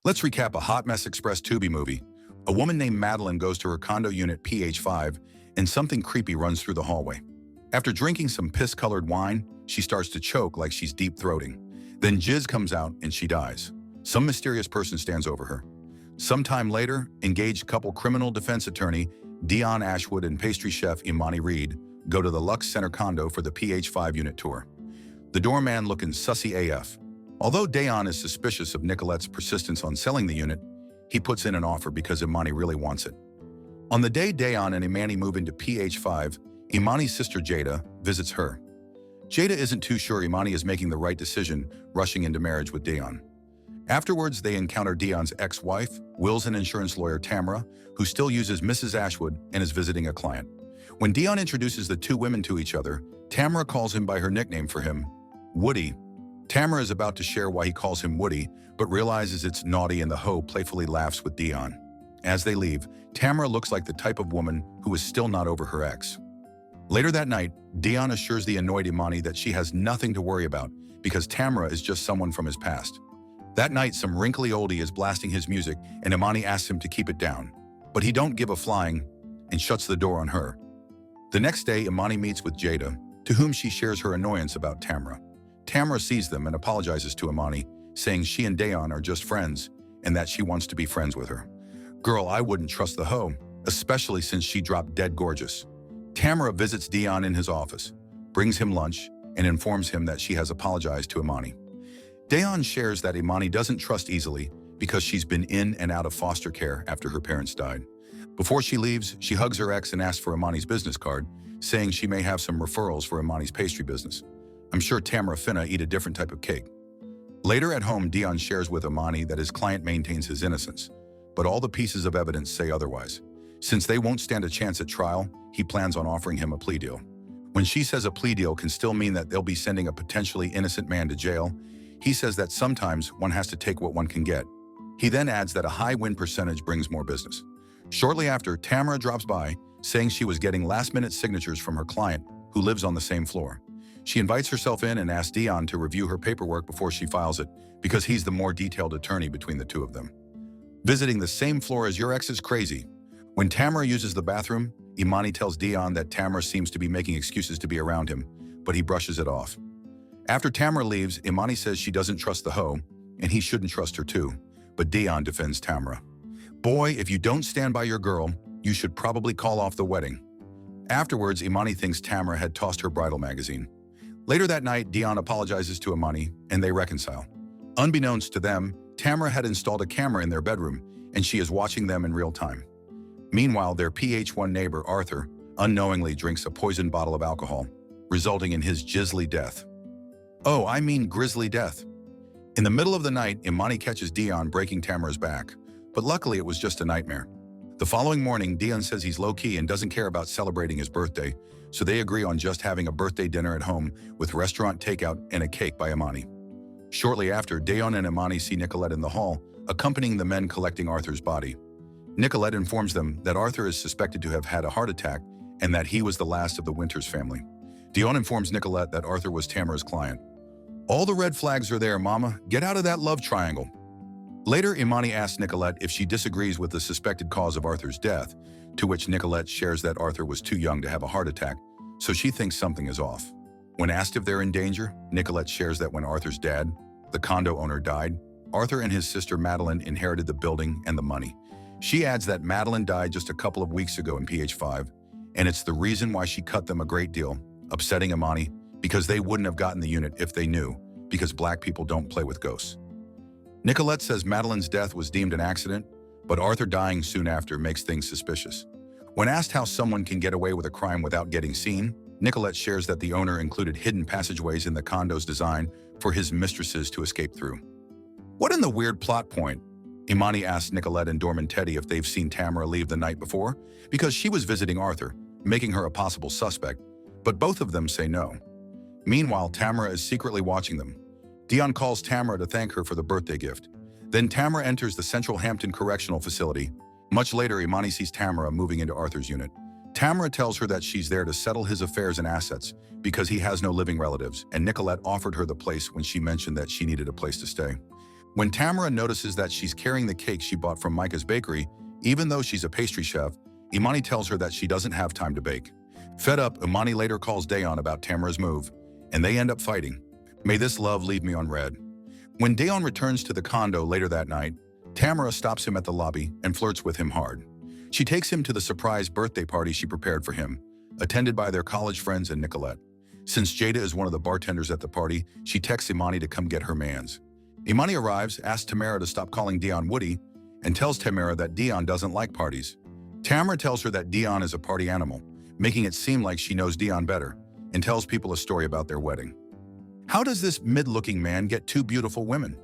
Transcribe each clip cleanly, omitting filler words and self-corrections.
Let's recap a Hot Mess Express Tubi movie. A woman named Madeline goes to her condo unit PH5 and something creepy runs through the hallway. After drinking some piss-colored wine, she starts to choke like she's deep-throating. Then jizz comes out and she dies. Some mysterious person stands over her. Sometime later, engaged couple criminal defense attorney Dion Ashwood and pastry chef Imani Reed go to the Lux Center condo for the PH5 unit tour. The doorman looking sussy AF. Although Dion is suspicious of Nicolette's persistence on selling the unit, he puts in an offer because Imani really wants it. On the day Dion and Imani move into PH5, Imani's sister Jada visits her. Jada isn't too sure Imani is making the right decision rushing into marriage with Dion. Afterwards, they encounter Dion's ex-wife, wills and insurance lawyer Tamara, who still uses Mrs. Ashwood and is visiting a client. When Dion introduces the two women to each other, Tamara calls him by her nickname for him, Woody. Tamara is about to share why he calls him Woody, but realizes it's naughty and the hoe playfully laughs with Dion. As they leave, Tamara looks like the type of woman who is still not over her ex. Later that night, Dion assures the annoyed Imani that she has nothing to worry about because Tamara is just someone from his past. That night, some wrinkly oldie is blasting his music and Imani asks him to keep it down, but he don't give a flying and shuts the door on her. The next day, Imani meets with Jada, to whom she shares her annoyance about Tamara. Tamara sees them and apologizes to Imani, saying she and Dion are just friends and that she wants to be friends with her. Girl, I wouldn't trust the hoe, especially since she dropped dead gorgeous. Tamara visits Dion in his office, brings him lunch, and informs him that she has apologized to Imani. Dion shares that Imani doesn't trust easily because she's been in and out of foster care after her parents died. Before she leaves, she hugs her ex and asks for Imani's business card, saying she may have some referrals for Imani's pastry business. I'm sure Tamara finna eat a different type of cake. Later at home, Dion shares with Imani that his client maintains his innocence, but all the pieces of evidence say otherwise. Since they won't stand a chance at trial, he plans on offering him a plea deal. When she says a plea deal can still mean that they'll be sending a potentially innocent man to jail, he says that sometimes one has to take what one can get. He then adds that a high win percentage brings more business. Shortly after, Tamara drops by, saying she was getting last-minute signatures from her client, who lives on the same floor. She invites herself in and asks Dion to review her paperwork before she files it, because he's the more detailed attorney between the two of them. Visiting the same floor as your ex is crazy. When Tamara uses the bathroom, Imani tells Dion that Tamara seems to be making excuses to be around him, but he brushes it off. After Tamara leaves, Imani says she doesn't trust the hoe, and he shouldn't trust her too, but Dion defends Tamara. Boy, if you don't stand by your girl, you should probably call off the wedding. Afterwards, Imani thinks Tamara had tossed her bridal magazine. Later that night, Dion apologizes to Imani, and they reconcile. Unbeknownst to them, Tamara had installed a camera in their bedroom, and she is watching them in real time. Meanwhile, their PH1 neighbor, Arthur, unknowingly drinks a poisoned bottle of alcohol, resulting in his grisly death. Oh, I mean grizzly death. In the middle of the night, Imani catches Dion breaking Tamara's back, but luckily it was just a nightmare. The following morning, Dion says he's low-key and doesn't care about celebrating his birthday, so they agree on just having a birthday dinner at home with restaurant takeout and a cake by Imani. Shortly after, Dion and Imani see Nicolette in the hall, accompanying the men collecting Arthur's body. Nicolette informs them that Arthur is suspected to have had a heart attack and that he was the last of the Winters family. Dion informs Nicolette that Arthur was Tamara's client. All the red flags are there, mama. Get out of that love triangle. Later, Imani asks Nicolette if she disagrees with the suspected cause of Arthur's death, to which Nicolette shares that Arthur was too young to have a heart attack, so she thinks something is off. When asked if they're in danger, Nicolette shares that when Arthur's dad, the condo owner, died, Arthur and his sister Madeline inherited the building and the money. She adds that Madeline died just a couple of weeks ago in PH5, and it's the reason why she cut them a great deal, upsetting Imani, because they wouldn't have gotten the unit if they knew, because black people don't play with ghosts. Nicolette says Madeline's death was deemed an accident, but Arthur dying soon after makes things suspicious. When asked how someone can get away with a crime without getting seen, Nicolette shares that the owner included hidden passageways in the condo's design for his mistresses to escape through. What in the weird plot point? Imani asks Nicolette and Dorman Teddy if they've seen Tamara leave the night before, because she was visiting Arthur, making her a possible suspect, but both of them say no. Meanwhile, Tamara is secretly watching them. Dion calls Tamara to thank her for the birthday gift. Then Tamara enters the Central Hampton Correctional Facility. Much later, Imani sees Tamara moving into Arthur's unit. Tamara tells her that she's there to settle his affairs and assets because he has no living relatives, and Nicolette offered her the place when she mentioned that she needed a place to stay. When Tamara notices that she's carrying the cake she bought from Micah's bakery, even though she's a pastry chef, Imani tells her that she doesn't have time to bake. Fed up, Imani later calls Dayon about Tamara's move, and they end up fighting. May this love leave me on red. When Dayon returns to the condo later that night, Tamara stops him at the lobby and flirts with him hard. She takes him to the surprise birthday party she prepared for him, attended by their college friends and Nicolette. Since Jada is one of the bartenders at the party, she texts Imani to come get her mans. Imani arrives, asks Tamara to stop calling Dayon Woody, and tells Tamara that Dayon doesn't like parties. Tamara tells her that Dayon is a party animal, making it seem like she knows Dayon better, and tells people a story about their wedding. How does this mid-looking man get two beautiful women?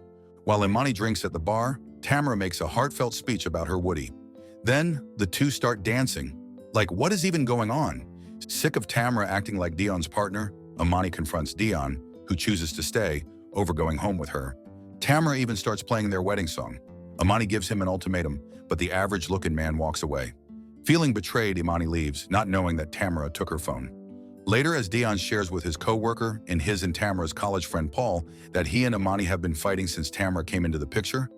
While Imani drinks at the bar, Tamara makes a heartfelt speech about her Woody. Then, the two start dancing. Like, what is even going on? Sick of Tamara acting like Dion's partner, Imani confronts Dayon, who chooses to stay, over going home with her. Tamara even starts playing their wedding song. Imani gives him an ultimatum, but the average-looking man walks away. Feeling betrayed, Imani leaves, not knowing that Tamara took her phone. Later, as Dayon shares with his co-worker and his and Tamara's college friend Paul that he and Imani have been fighting since Tamara came into the picture,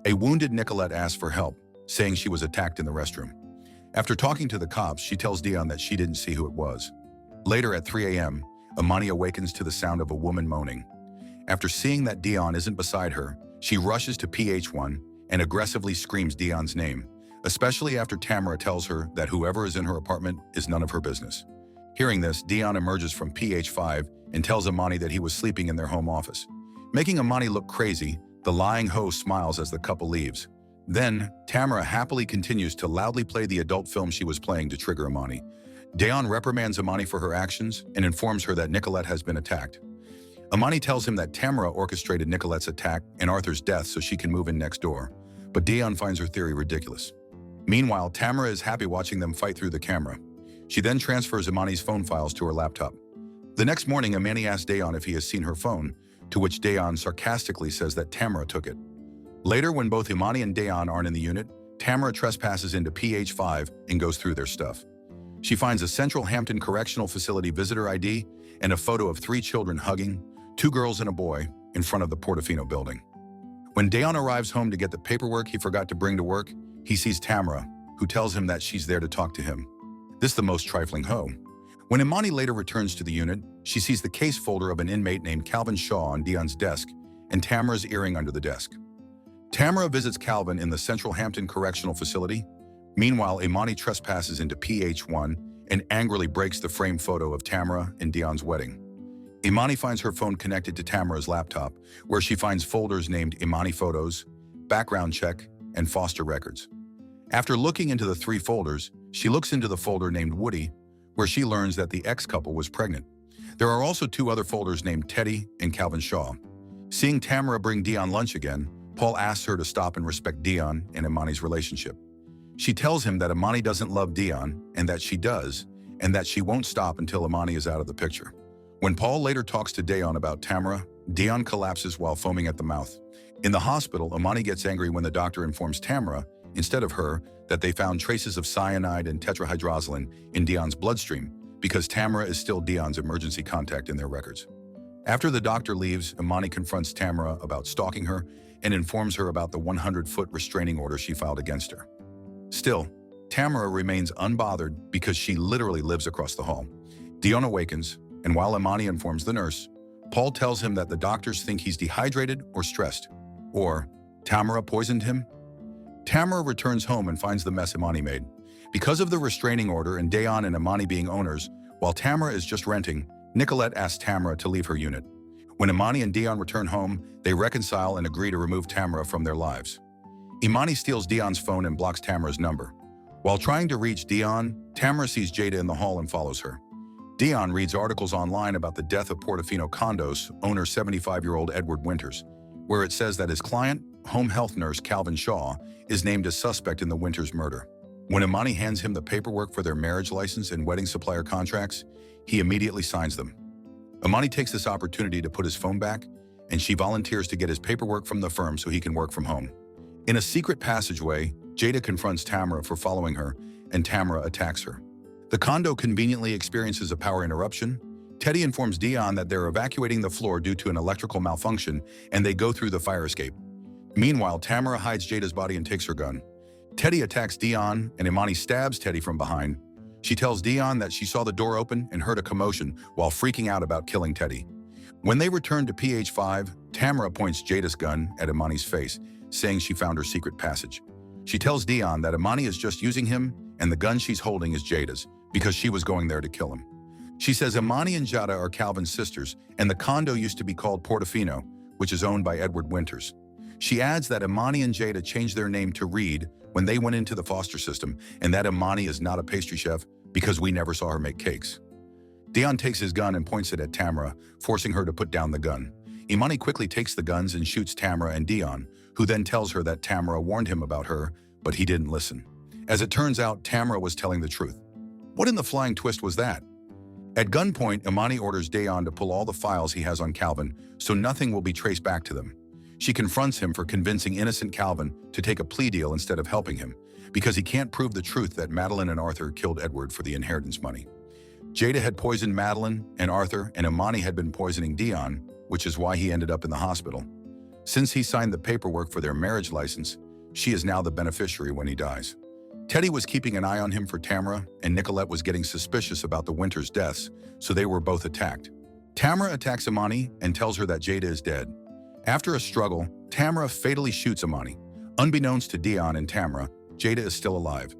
a wounded Nicolette asks for help, saying she was attacked in the restroom. After talking to the cops, she tells Dayon that she didn't see who it was. Later at 3 a.m., Imani awakens to the sound of a woman moaning. After seeing that Dayon isn't beside her, she rushes to PH1 and aggressively screams Dion's name, especially after Tamara tells her that whoever is in her apartment is none of her business. Hearing this, Dayon emerges from PH5 and tells Imani that he was sleeping in their home office. Making Imani look crazy, the lying host smiles as the couple leaves. Then, Tamara happily continues to loudly play the adult film she was playing to trigger Imani. Dayon reprimands Imani for her actions and informs her that Nicolette has been attacked. Imani tells him that Tamara orchestrated Nicolette's attack and Arthur's death so she can move in next door, but Dayon finds her theory ridiculous. Meanwhile, Tamara is happy watching them fight through the camera. She then transfers Imani's phone files to her laptop. The next morning, Imani asks Dayon if he has seen her phone, to which Dayon sarcastically says that Tamara took it. Later, when both Imani and Dayon aren't in the unit, Tamara trespasses into PH5 and goes through their stuff. She finds a Central Hampton Correctional Facility visitor ID and a photo of 3 children hugging, 2 girls and a boy, in front of the Portofino building. When Dayon arrives home to get the paperwork he forgot to bring to work, he sees Tamara, who tells him that she's there to talk to him. This the most trifling hoe. When Imani later returns to the unit, she sees the case folder of an inmate named Calvin Shaw on Dion's desk and Tamara's earring under the desk. Tamara visits Calvin in the Central Hampton Correctional Facility. Meanwhile, Imani trespasses into PH1 and angrily breaks the framed photo of Tamara and Dion's wedding. Imani finds her phone connected to Tamara's laptop, where she finds folders named Imani Photos, Background Check, and Foster Records. After looking into the 3 folders, she looks into the folder named Woody, where she learns that the ex-couple was pregnant. There are also 2 other folders named Teddy and Calvin Shaw. Seeing Tamara bring Dayon lunch again, Paul asks her to stop and respect Dayon and Imani's relationship. She tells him that Imani doesn't love Dayon, and that she does, and that she won't stop until Imani is out of the picture. When Paul later talks to Dayon about Tamara, Dayon collapses while foaming at the mouth. In the hospital, Imani gets angry when the doctor informs Tamara, instead of her, that they found traces of cyanide and tetrahydrozoline in Dion's bloodstream because Tamara is still Dion's emergency contact in their records. After the doctor leaves, Imani confronts Tamara about stalking her and informs her about the 100-foot restraining order she filed against her. Still, Tamara remains unbothered because she literally lives across the hall. Dayon awakens, and while Imani informs the nurse, Paul tells him that the doctors think he's dehydrated or stressed, or Tamara poisoned him. Tamara returns home and finds the mess Imani made. Because of the restraining order and Dayon and Imani being owners, while Tamara is just renting, Nicolette asks Tamara to leave her unit. When Imani and Dayon return home, they reconcile and agree to remove Tamara from their lives. Imani steals Dion's phone and blocks Tamara's number. While trying to reach Dayon, Tamara sees Jada in the hall and follows her. Dayon reads articles online about the death of Portofino Condos owner 75-year-old Edward Winters, where it says that his client, home health nurse Calvin Shaw, is named as suspect in the Winters murder. When Imani hands him the paperwork for their marriage license and wedding supplier contracts, he immediately signs them. Imani takes this opportunity to put his phone back, and she volunteers to get his paperwork from the firm so he can work from home. In a secret passageway, Jada confronts Tamara for following her, and Tamara attacks her. The condo conveniently experiences a power interruption. Teddy informs Dayon that they're evacuating the floor due to an electrical malfunction, and they go through the fire escape. Meanwhile, Tamara hides Jada's body and takes her gun. Teddy attacks Dion, and Imani stabs Teddy from behind. She tells Dion that she saw the door open and heard a commotion while freaking out about killing Teddy. When they return to PH5, Tamara points Jada's gun at Imani's face, saying she found her secret passage. She tells Dion that Imani is just using him and the gun she's holding is Jada's because she was going there to kill him. She says Imani and Jada are Calvin's sisters and the condo used to be called Portofino, which is owned by Edward Winters. She adds that Imani and Jada changed their name to Reed when they went into the foster system and that Imani is not a pastry chef because we never saw her make cakes. Dion takes his gun and points it at Tamara, forcing her to put down the gun. Imani quickly takes the guns and shoots Tamara and Dion, who then tells her that Tamara warned him about her, but he didn't listen. As it turns out, Tamara was telling the truth. What in the flying twist was that? At gunpoint, Imani orders Dion to pull all the files he has on Calvin so nothing will be traced back to them. She confronts him for convincing innocent Calvin to take a plea deal instead of helping him, because he can't prove the truth that Madeline and Arthur killed Edward for the inheritance money. Jada had poisoned Madeline and Arthur, and Imani had been poisoning Dion, which is why he ended up in the hospital. Since he signed the paperwork for their marriage license, she is now the beneficiary when he dies. Teddy was keeping an eye on him for Tamara, and Nicolette was getting suspicious about the Winters' deaths, so they were both attacked. Tamara attacks Imani and tells her that Jada is dead. After a struggle, Tamara fatally shoots Imani. Unbeknownst to Dion and Tamara, Jada is still alive.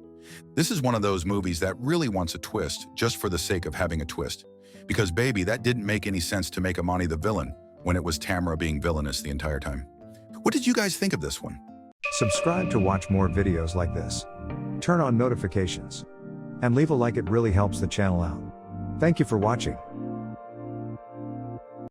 This is one of those movies that really wants a twist just for the sake of having a twist. Because baby, that didn't make any sense to make Imani the villain when it was Tamara being villainous the entire time. What did you guys think of this one? Subscribe to watch more videos like this. Turn on notifications. And leave a like, it really helps the channel out. Thank you for watching.